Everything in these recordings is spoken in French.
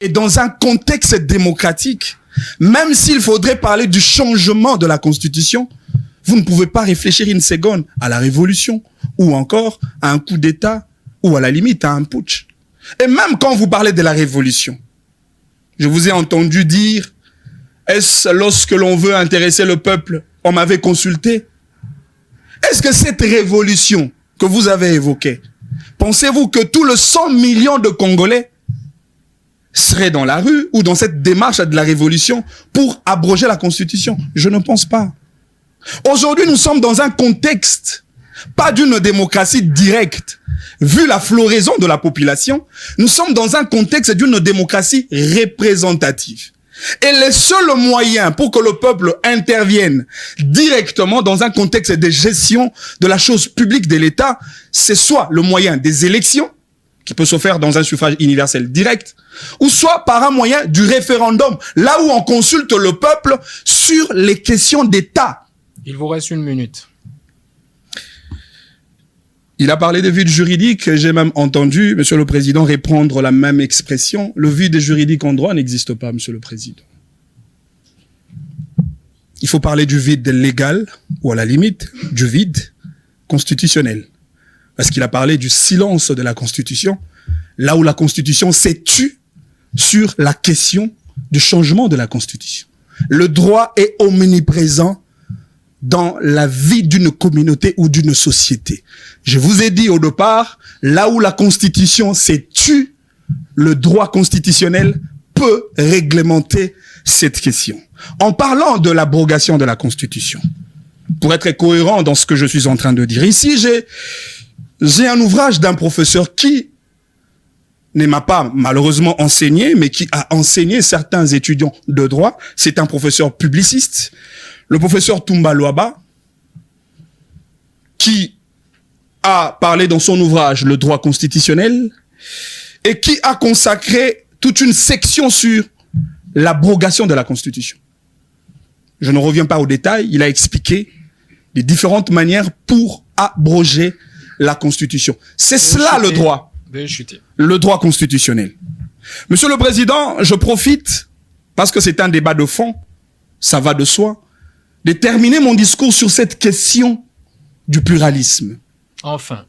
Et dans un contexte démocratique, même s'il faudrait parler du changement de la Constitution, vous ne pouvez pas réfléchir une seconde à la révolution ou encore à un coup d'État ou à la limite à un putsch. Et même quand vous parlez de la révolution, je vous ai entendu dire, est-ce lorsque l'on veut intéresser le peuple, on m'avait consulté? Est-ce que cette révolution que vous avez évoquée, pensez-vous que tout le 100 millions de Congolais seraient dans la rue ou dans cette démarche de la révolution pour abroger la Constitution? Je ne pense pas. Aujourd'hui, nous sommes dans un contexte, pas d'une démocratie directe. Vu la floraison de la population, nous sommes dans un contexte d'une démocratie représentative. Et les seuls moyens pour que le peuple intervienne directement dans un contexte de gestion de la chose publique de l'État, c'est soit le moyen des élections, qui peut se faire dans un suffrage universel direct, ou soit par un moyen du référendum, là où on consulte le peuple sur les questions d'État. Il vous reste 1 minute. Il a parlé de vide juridique, j'ai même entendu, Monsieur le Président, répondre la même expression. Le vide juridique en droit n'existe pas, Monsieur le Président. Il faut parler du vide légal, ou à la limite, du vide constitutionnel. Parce qu'il a parlé du silence de la Constitution, là où la Constitution s'est tue sur la question du changement de la Constitution. Le droit est omniprésent dans la vie d'une communauté ou d'une société. Je vous ai dit au départ, là où la Constitution s'est tue, le droit constitutionnel peut réglementer cette question. En parlant de l'abrogation de la Constitution, pour être cohérent dans ce que je suis en train de dire, ici j'ai un ouvrage d'un professeur qui ne m'a pas malheureusement enseigné, mais qui a enseigné certains étudiants de droit. C'est un professeur publiciste, le professeur Toumba Luaba, qui a parlé dans son ouvrage Le droit constitutionnel et qui a consacré toute une section sur l'abrogation de la Constitution. Je ne reviens pas aux détails, il a expliqué les différentes manières pour abroger la Constitution. C'est cela le droit. Le droit constitutionnel. Monsieur le Président, je profite, parce que c'est un débat de fond, ça va de soi, de terminer mon discours sur cette question du pluralisme. Enfin.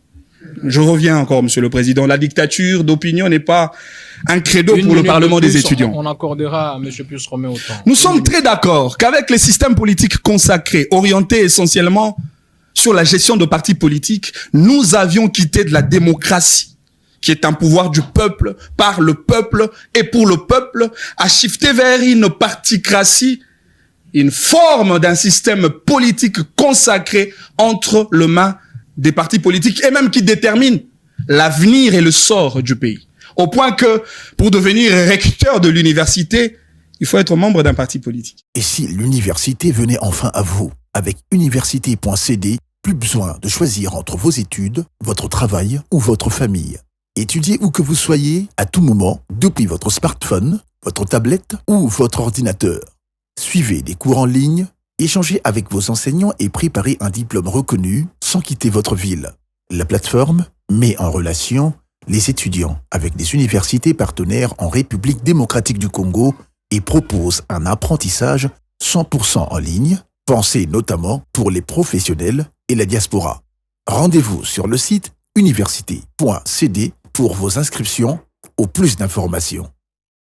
Je reviens encore, Monsieur le Président. La dictature d'opinion n'est pas un credo pour le Parlement des étudiants. On accordera à M. Pius-Romain autant. Nous sommes très d'accord qu'avec les systèmes politiques consacrés, orientés essentiellement sur la gestion de partis politiques, nous avions quitté de la démocratie, qui est un pouvoir du peuple, par le peuple et pour le peuple, à shifter vers une particratie, une forme d'un système politique consacré entre les mains des partis politiques et même qui détermine l'avenir et le sort du pays. Au point que, pour devenir recteur de l'université, il faut être membre d'un parti politique. Et si l'université venait enfin à vous? Avec université.cd, plus besoin de choisir entre vos études, votre travail ou votre famille. Étudiez où que vous soyez, à tout moment, depuis votre smartphone, votre tablette ou votre ordinateur. Suivez des cours en ligne, échangez avec vos enseignants et préparez un diplôme reconnu sans quitter votre ville. La plateforme met en relation les étudiants avec des universités partenaires en République démocratique du Congo et propose un apprentissage 100% en ligne, pensé notamment pour les professionnels et la diaspora. Rendez-vous sur le site université.cd pour vos inscriptions ou plus d'informations.